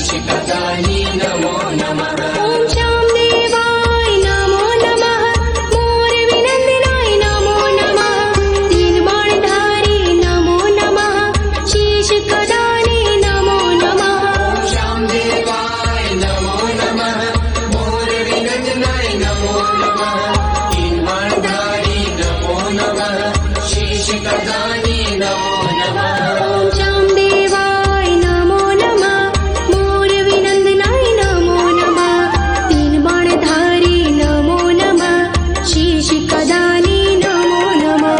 शीर्षकदानी नमो नमः। ॐ चामदेवाय नमो नमः। मोरविनन्दनाय नमो नमः। तीनबाणधारी नमो नमः। शीर्षकदानी नमो नमः। श्यामदेवाय नमो नमः। मोरविनन्दनाय नमो नमः। तीनबाणधारी नमो नमः। शीर्षकदानी नमो नमः। ॐ चामदेवाय नमो नमः। मोरविनन्दनाय नमो नमः। तीनबाणधारी नमो नमः। शीर्षकदानी नमो नमः।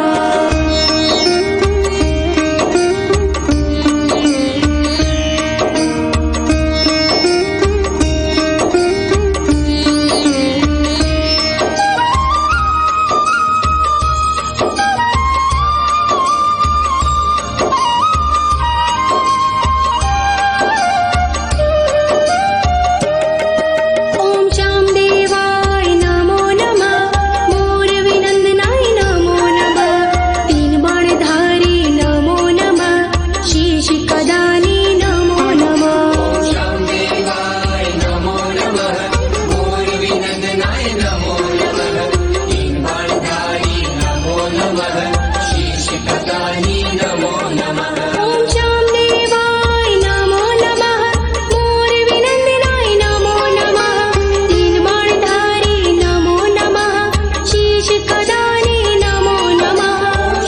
ॐ चामदेवाय नमो नमः। मोरविनन्दनाय नमो नमः। तीनबाणधारी नमो नमः। शीर्षकदानी नमो नमः। श्यामदेवाय नमो नमः। मोरविनन्दनाय नमो नमः। तीनबाणधारी नमो नमः। शीर्षकदानी नमो नमः। ॐ चामदेवाय नमो नमः। मोरविनन्दनाय नमो नमः। तीनबाणधारी नमो नमः। शीर्षकदानी नमो नमः।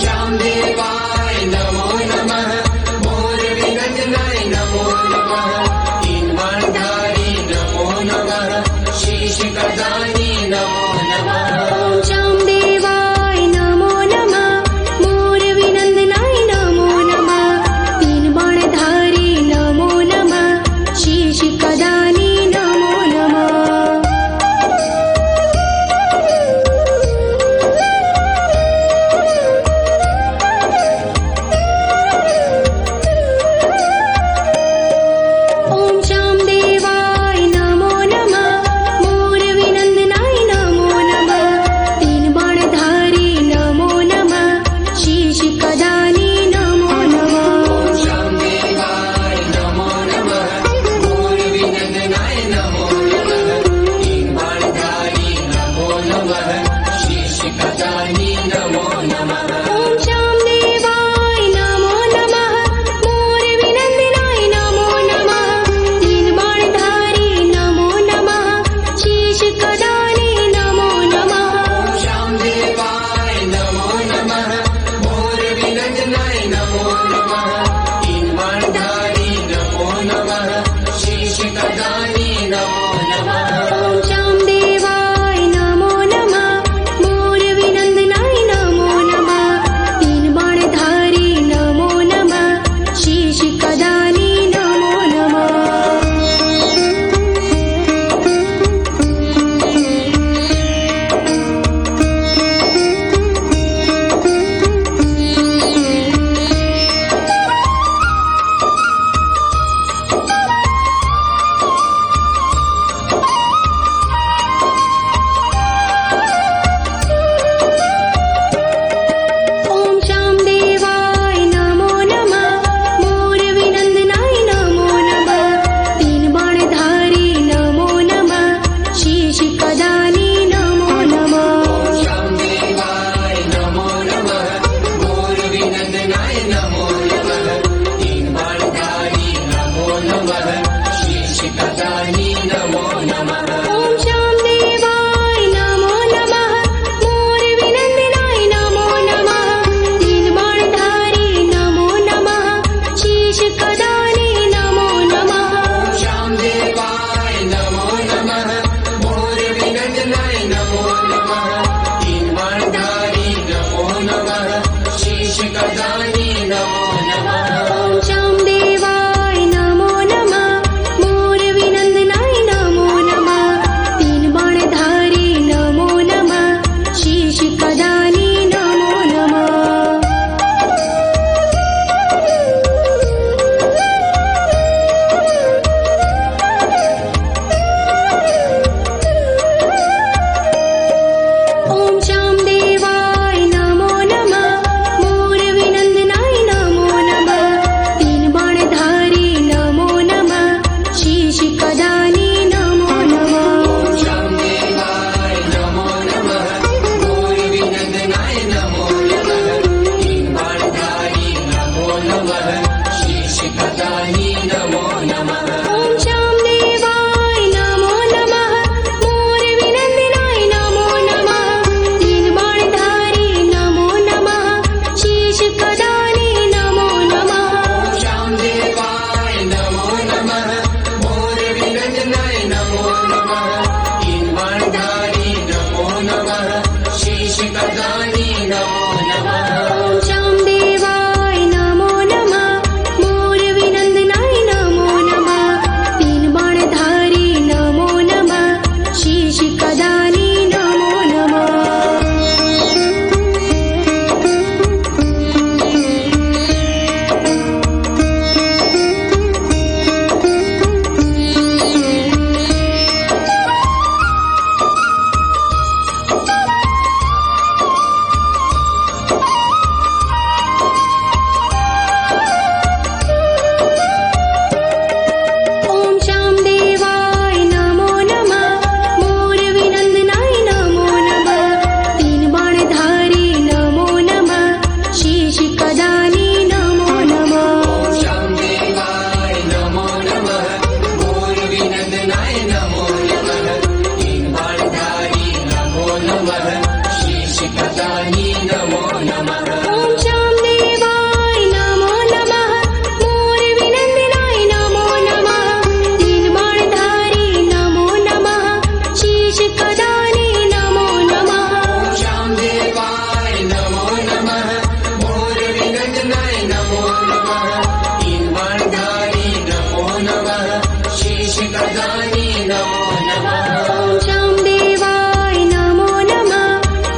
श्यामदेवाय नमो नमः। मोरविनन्दनाय नमो नमः। तीनबाणधारी नमो नमः। शीर्षकदानी नमो नमः। ॐ चामदेवाय नमो नमः। मोरविनन्दनाय नमो नमः। तीनबाणधारी नमो नमः। शीर्षकदानी नमो नमः। ॐ चामदेवाय नमो नमः। मोरविनन्दनाय नमो नमः। तीनबाणधारी नमो नमः। शीर्षकदानी नमो नमः। श्यामदेवाय नमो नमः। मोरविनन्दनाय नमो नमः। तीनबाणधारी नमो नमः। शीर्षकदानी नमो नमः। ॐ चामदेवाय नमो नमः। मोरविनन्दनाय नमो नमः। तीनबाणधारी नमो नमः। शीर्षकदानी नमो नमः। श्यामदेवाय नमो नमः। मोरविनन्दनाय नमो नमः। तीनबाणधारी नमो नमः। शीर्षकदानी नमो नमः। ॐ चामदेवाय नमो नमः। मोरविनन्दनाय नमो नमः। तीनबाणधारी नमो नमः। शीर्षकदानी नमो नमः। ॐ शीर्षकदानी नमो नमः ॐ चामुण्डेवाय नमो नमः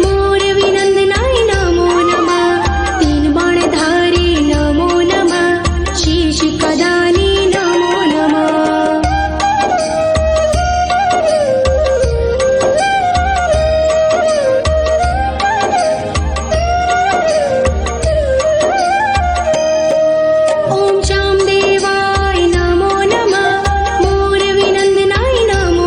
मोरविनन्दनाय नमो नमः तीन बाणधारी नमो नमः शीर्षकदानी नमो नमः ॐ चामुण्डेवाय नमो नमः मोरविनन्दनाय नमो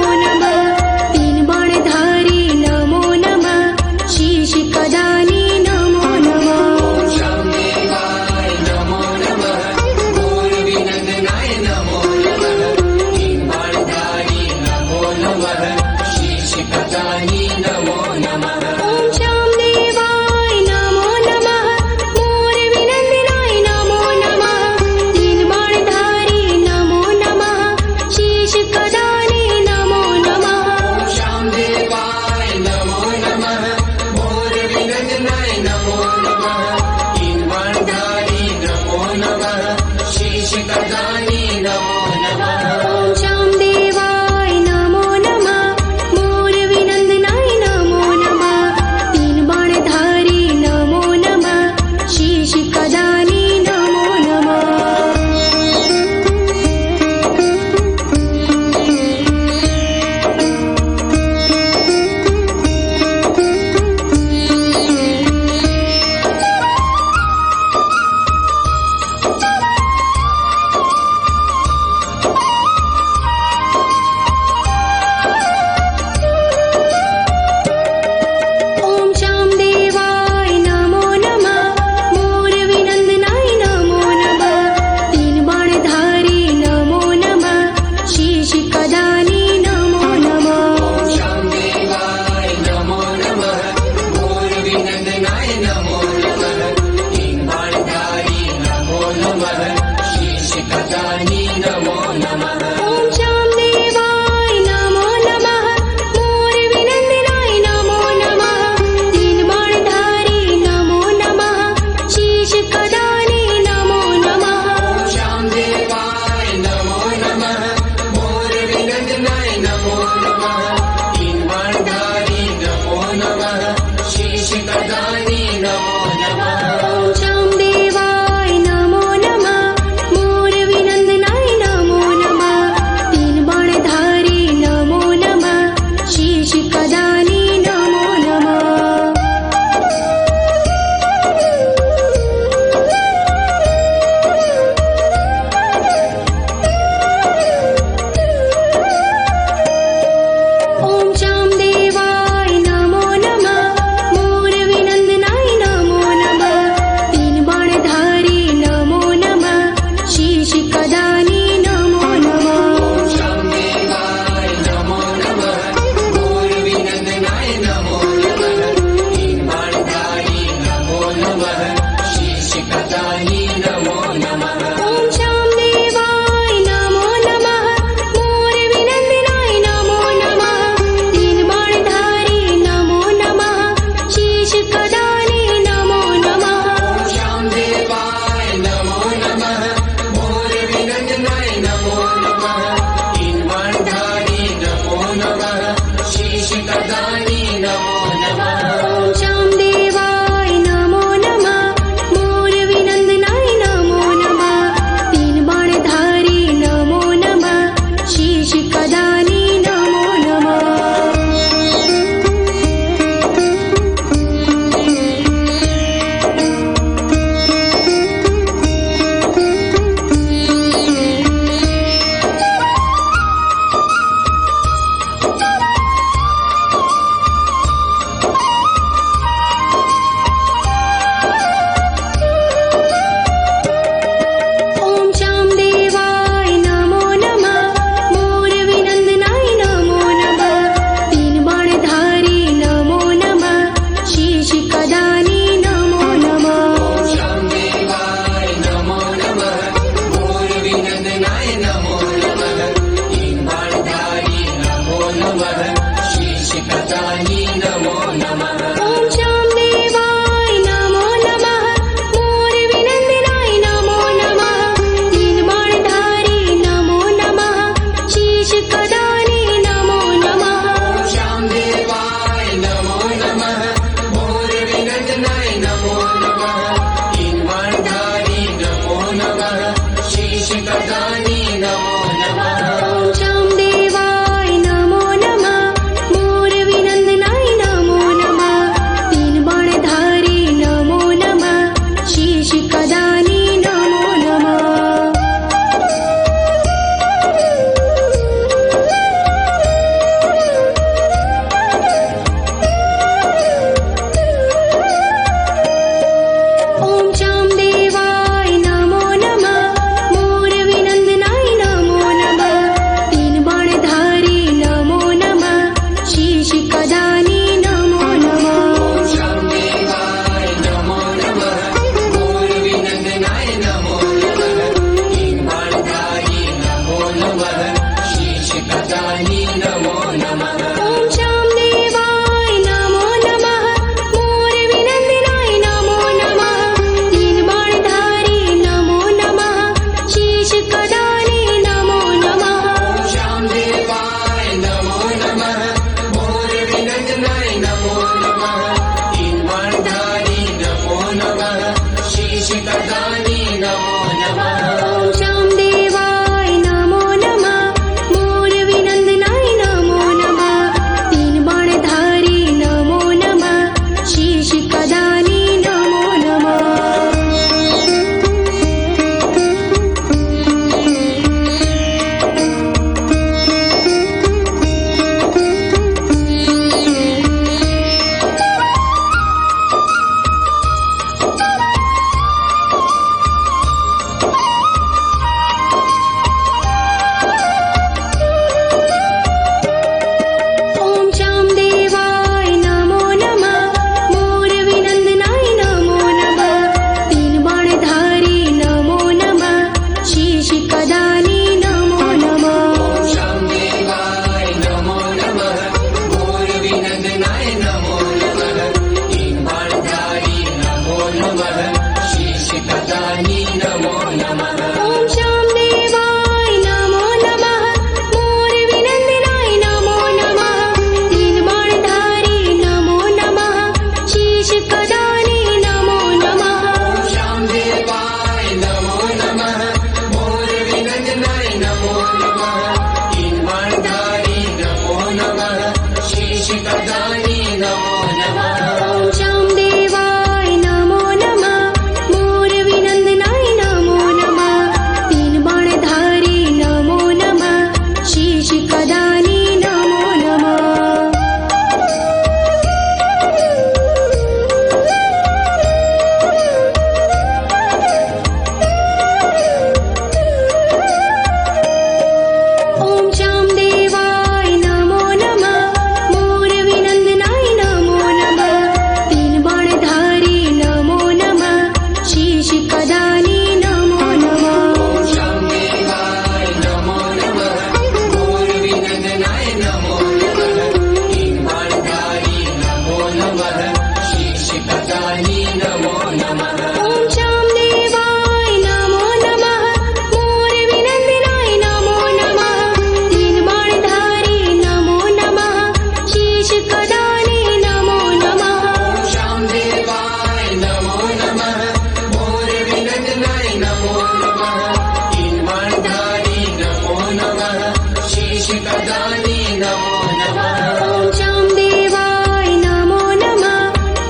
शीर्षकदानी नमो नमः ॐ चामुण्डेवाय नमो नमः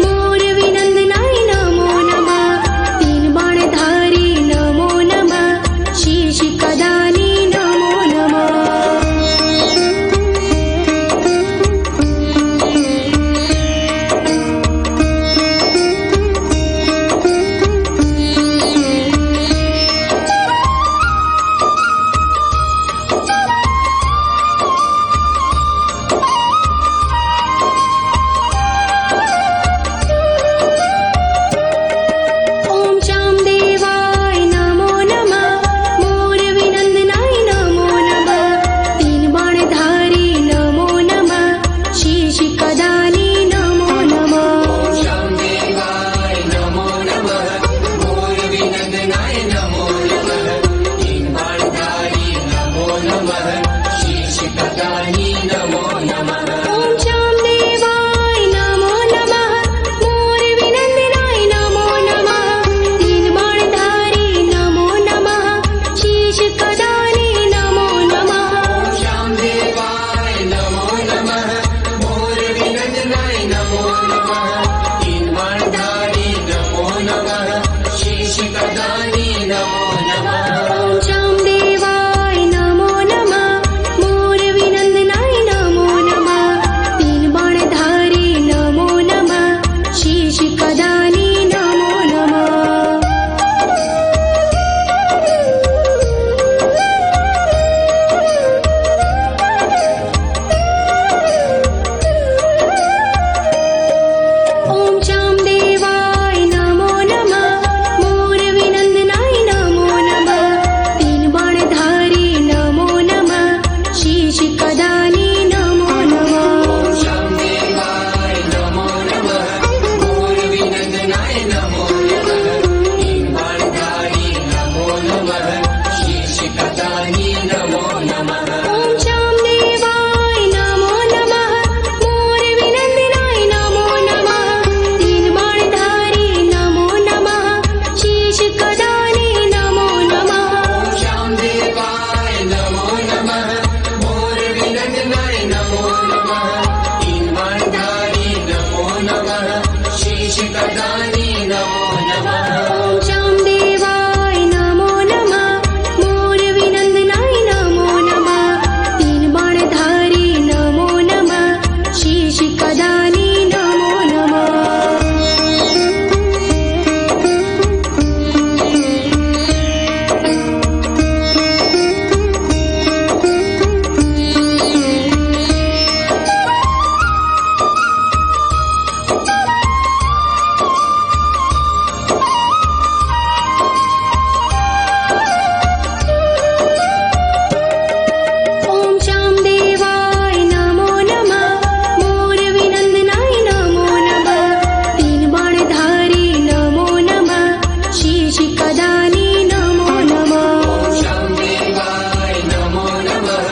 मोरविनन्दनाय नमो नमः तीन बाणधारी नमो नमः शीर्षकदानी नमो नमः ॐ चामुण्डेवाय नमो नमः मोरविनन्दनाय नमो नमः तीन बाणधारी नमो नमः शीर्षकदानी नमो नमः चामुण्डेवाय नमो नमः मोरविनन्दनाय नमो नमः तीन बाणधारी नमो नमः शीर्षकदानी नमो नमः ॐ चामुण्डेवाय नमो नमः मोरविनन्दनाय नमो नमः तीन बाणधारी नमो नमः शीर्षकदानी नमो नमः चामुण्डेवाय नमो नमः मोरविनन्दनाय नमो नमः तीन बाणधारी नमो नमः शीर्षकदानी नमो नमः ॐ चामुण्डेवाय नमो नमः मोरविनन्दनाय नमो नमः तीन बाणधारी नमो नमः शीर्षकदानी नमो नमः ॐ चामुण्डेवाय नमो नमः मोरविनन्दनाय नमो नमः तीन बाणधारी नमो नमः शीर्षकदानी नमो नमः चामुण्डेवाय नमो नमः मोरविनन्दनाय नमो नमः तीन बाणधारी नमो नमः शीर्षकदानी नमो नमः ॐ चामुण्डेवाय नमो नमः मोरविनन्दनाय नमो नमः तीन बाणधारी नमो नमः शीर्षकदानी नमो नमः चामुण्डेवाय नमो नमः मोरविनन्दनाय नमो नमः तीन बाणधारी नमो नमः शीर्षकदानी नमो नमः ॐ चामुण्डेवाय नमो नमः मोरविनन्दनाय नमो नमः तीन बाणधारी नमो नमः शीर्षकदानी नमो नमः ॐ चामुण्डेवाय नमो नमः मोरविनन्दनाय नमो नमः तीन बाणधारी नमो नमः शीर्षकदानी नमो नमः चामुण्डेवाय नमो नमः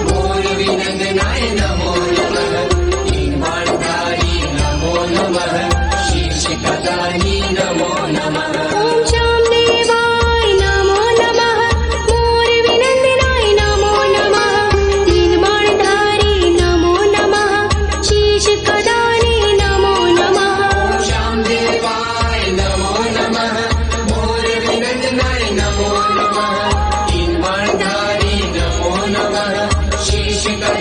मोरविनन्दनाय नमो नमः तीन बाणधारी नमो नमः शीर्षकदानी नमो नमः ॐ चामुण्डेवाय नमो नमः मोरविनन्दनाय नमो नमः तीन बाणधारी नमो नमः शीर्षकदानी नमो नमः चामुण्डेवाय नमो नमः मोरविनन्दनाय नमो नमः तीन बाणधारी नमो नमः शीर्षकदानी